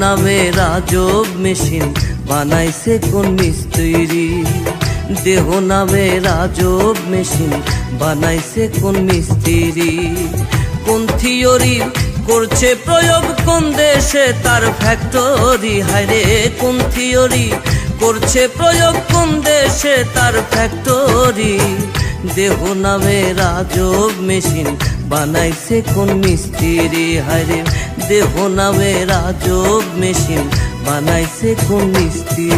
নামে রাজব মেশিন বানাইছে কোন মিস্ত্রি। দেহ নামে রাজব মেশিন বানাইছে কোন মিস্ত্রি। কোন থিওরি করছে প্রয়োগ কোন দেশে তার ফ্যাক্টরি। হায়রে কোন থিওরি করছে প্রয়োগ কোন দেশে তার ফ্যাক্টরি। দেহ নামে রাজব মেশিন বানাইছে কোন মিস্ত্রি। হায়রে দেহ নামে রাজব মেশিন বানাইছে কোন মিস্ত্রি।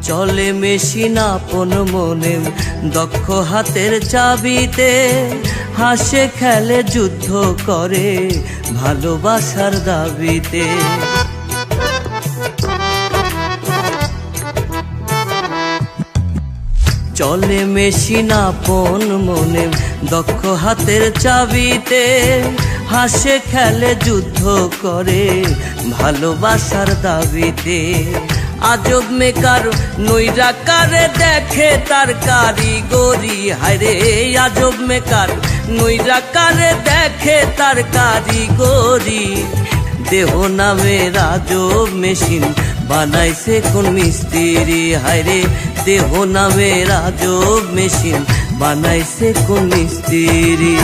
চলে মেশিন আপন মনে দক্ষ হাতের চাবিতে। হাসে খেলে যুদ্ধ করে ভালোবাসার দাবিতে। চলে মেশিন আপন মনে দক্ষ হাতের চাবিতে। হাসে খেলে যুদ্ধ করে ভালোবাসার দাবিতে। আজব মেকার নৈরাকারে দেখে তার কারিগরি। হায়রে আজব মেকার নৈরাকারে দেখে তার কারিগরি। দেহ নামে রাজব মেশিন বানাইছে কোন মিস্ত্রি। হায়রে দেহ নামে রাজব মেশিন বানাইছে কোন মিস্ত্রি।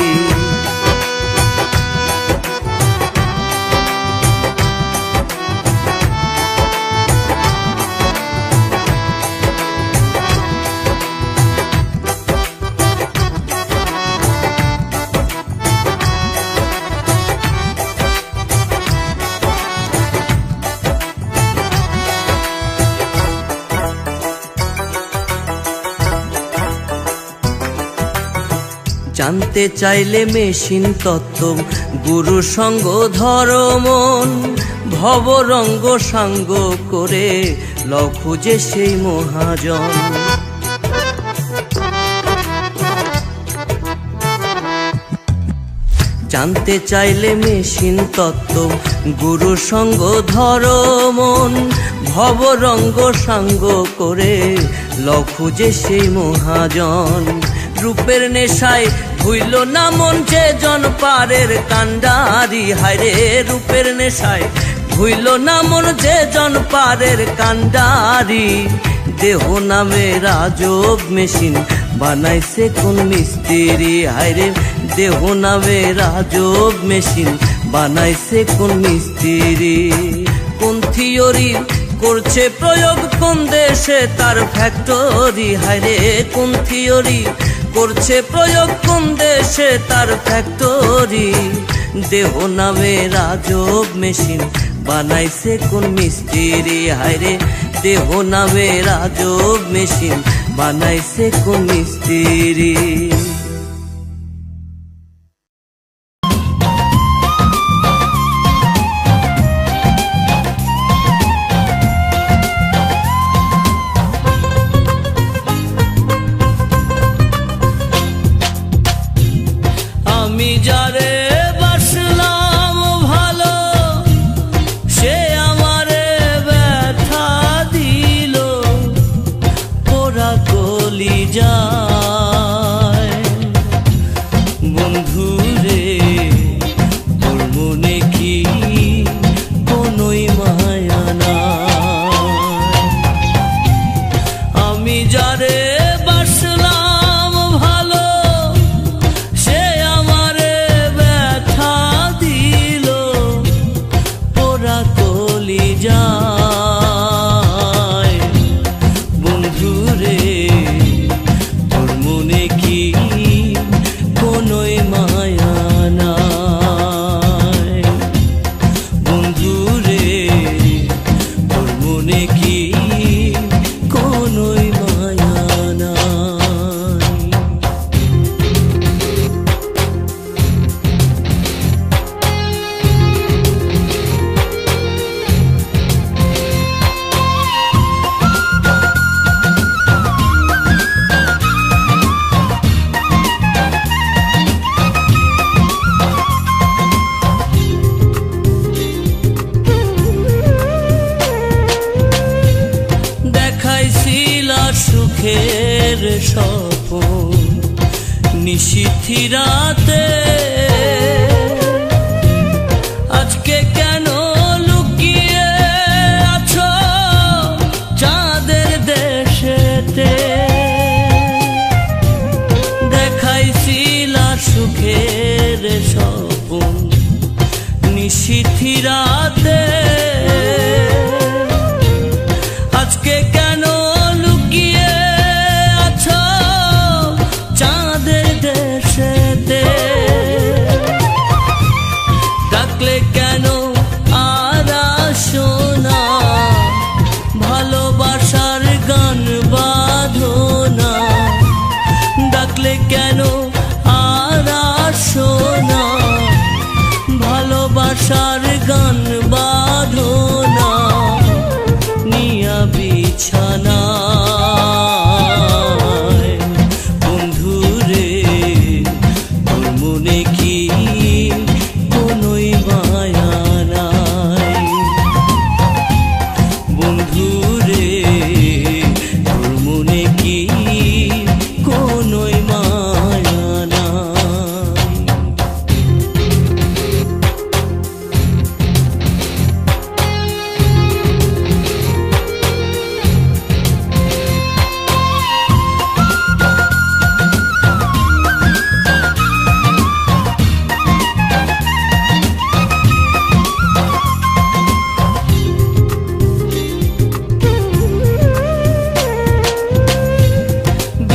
জানতে চাইলে মেশিন তত্ত্ব গুরু সঙ্গ ধর্মন। ভবরঙ্গ সাঙ্গ করে লও খুঁজে সেই মহাজন। জানতে চাইলে মেশিন তত্ত্ব গুরু সঙ্গ ধর্মন। ভবরঙ্গ সাঙ্গ করে লও খুঁজে সেই মহাজন। রূপের নেশায় ভুইল না মন যে জন পারের কান্ডারি। হায়রে রূপের নেশায় ভুইল না মন যে জন পারের কান্ডারি। দেহ নামে রাজব মেশিন বানাইছে কোন মিস্ত্রি। হায়রে দেহ নামে রাজব মেশিন বানাইছে কোন মিস্ত্রি। কোন থিওরি করছে প্রয়োগ কোন দেশে তার ফ্যাক্টরি। হায়রে কোন থিওরি করছে প্রয়োগ কোন দেশে তার ফ্যাক্টরি। দেহ নামে রাজব মেশিন বানাইছে কোন মিস্ত্রি। হায়রে দেহ নামে রাজব মেশিন বানাইছে কোন মিস্ত্রি। আমি যারে বাসলাম ভালো সে আমারে ব্যথা দিল। পোড়া কলিজায় সুখের স্বপন নিশীথি রাতে আজকে কেন লুকিয়ে আছো চাঁদের দেশেতে দেখাইছিলা সুখের স্বপন নিশীথি রাতে আজকে কেন লুকিয়ে আছো চাঁদের দেশেতে ডাকলে কেন আর আসো না ভালোবাসার গান বাঁধো না ডাকলে কেন আর আসো না ভালোবাসার গান বাঁধো না নিয়া বিছানায় বন্ধুরে তোর মনে কি কোনোই মায়া নাই বন্ধুরে তোর মনে কি কোনোই মায়া নাই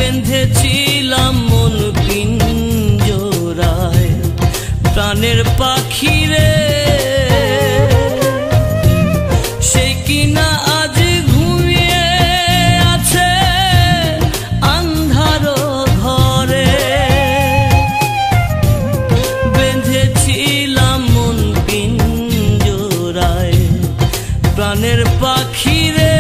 বেঁধেছিলাম মন পিঞ্জরায় প্রাণের পাখি রে সেই কিনা আজ ঘুমিয়ে আছে আন্ধার ঘরে বেঁধেছিলাম মন পিঞ্জরায় প্রাণের পাখি রে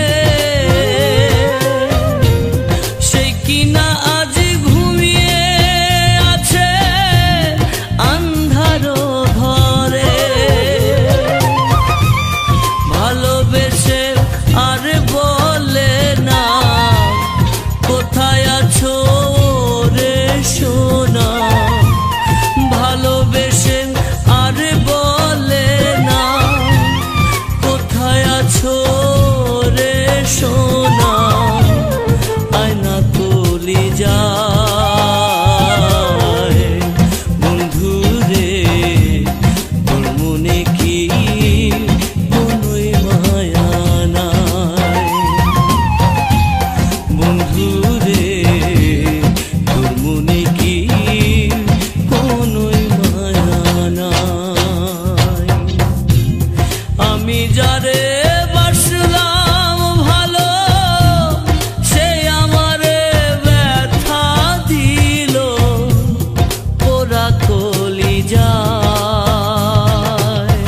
সেই কিনা আজ ঘুমিয়ে আছে আন্ধার ঘরে ভালোবেসে আর বলে না কোথায় আছো রে সোনা ভালোবেসে আর বলে না কোথায় আছো রে সোনা আয়না তুলি যায় বন্ধুরে তোর মনে কি কোনোই মায়া নাই বন্ধুরে তোর মনে কি কোনোই মায়া নাই আমি যারে বাসলাম ভালো সে আমারে ব্যথা দিল পোড়া কলিজায়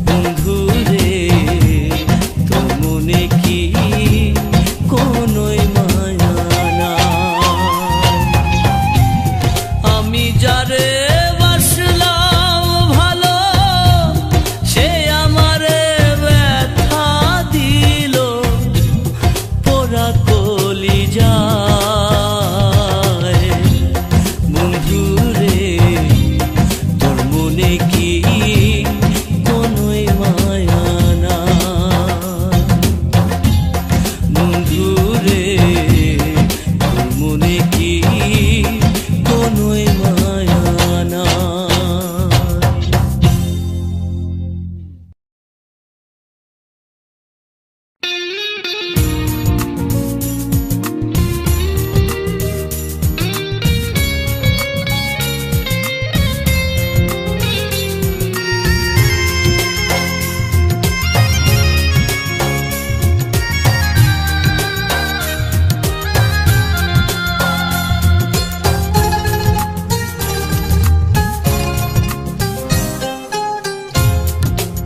বন্ধুরে তোর মনে কি কোনোই মায়া নাই আমি যারে বাসলাম ভালো সে আমারে ব্যথা দিল পোড়া কলিজায় বন্ধুরে তোর মনে কি কোনোই মায়া নাই বন্ধুরে তোর মনে কি কোনোই মায়া নাই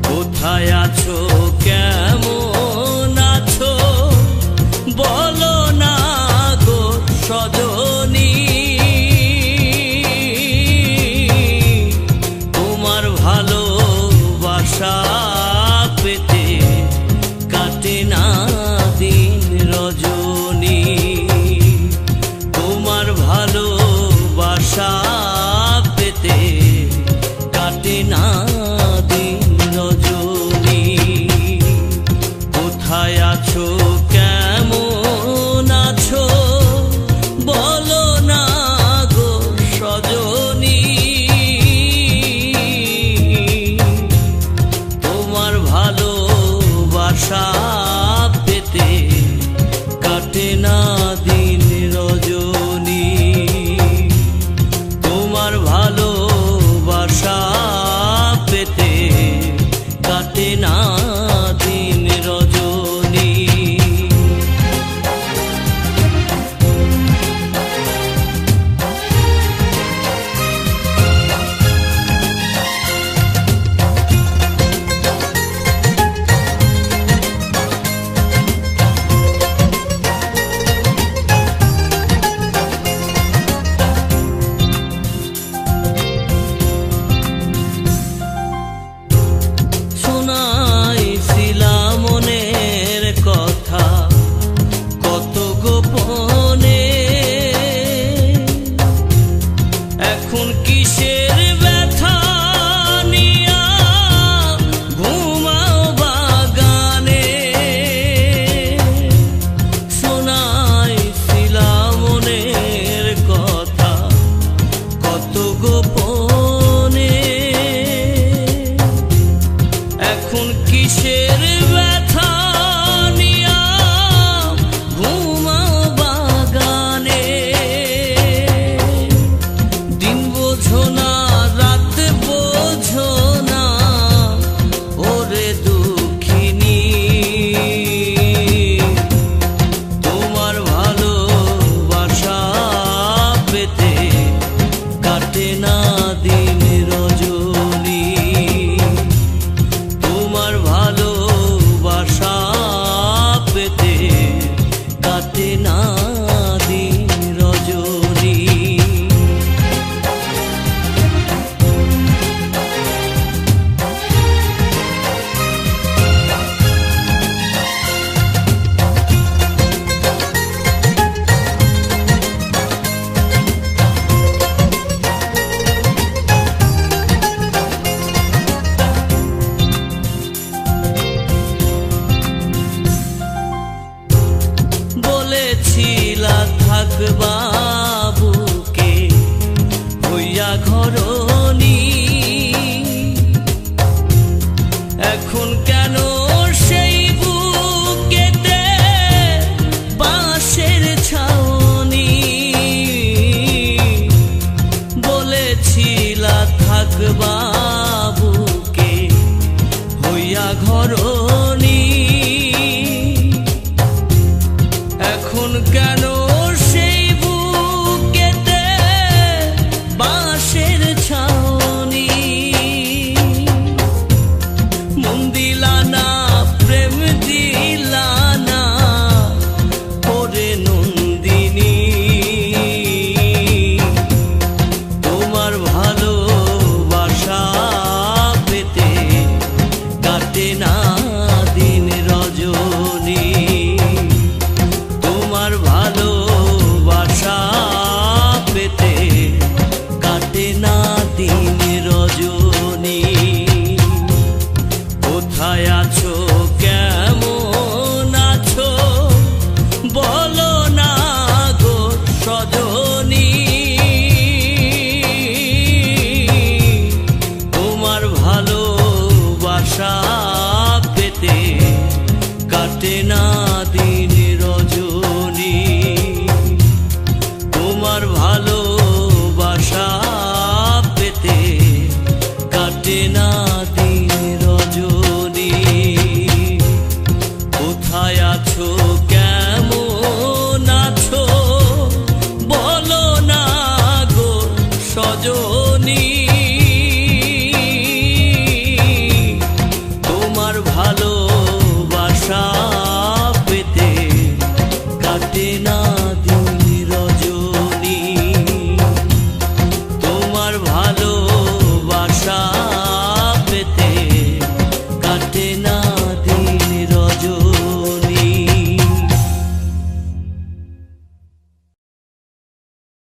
কোথায় আছো কেমন আছো বলো না গো সজনী তোমার ভালোবাসা পেতে কাটে না দিন রজনী আছো কেমন আছো বলো না গো সজনী। তোমার ভালোবাসা পেতে কাটে না দিন রজনী। তোমার ভালোবাসা পেতে কাটে না দিন রজনী। শোনাইছিলাম মনের কথা কত গোপনে, এখন কিসের ব্যথা নিয়া ঘুমাও বাগানে। শোনাইছিলাম মনের কথা কত গোপনে, এখন কিসের ব্যথা নিয়া ঘুমাও বাগানে। দিন বোঝো না রাত বোঝো না ওরে দুঃখিনী। তোমার ভালোবাসা পেতে কাটে না দিন রজনী। তোমার ভালোবাসা পেতে কাটে না দিন রজনী। বলেছিলা থাকবা বুকে হইয়া ঘরনি, এখন কেন সেই বুকেতে বাঁশের ছাউনি। বলেছিলা থাকবা বুকে হইয়া ঘরনি, এখন কেন সেই বুকেতে বাঁশের ছাউনি। মন দিলা না প্রেম দিলা না ওরে নন্দিনী। তোমার ভালোবাসা পেতে কাটে না দিন রজনী। তোমার ভালোবাসা পেতে কাটে না দিন রজনী। কোথায় আছো কেমন আছো বলো না গো সজনী। তোমার ভালোবাসা পেতে কাটে না দিন রজনী। তোমার ভালোবাসা পেতে কাটে না দিন রজনী। কোথায় আছো কেমন আছো বলো না গো সজনী। তোমার ভালোবাসা পেতে কাটে না দিন রজনী। তোমার ভালো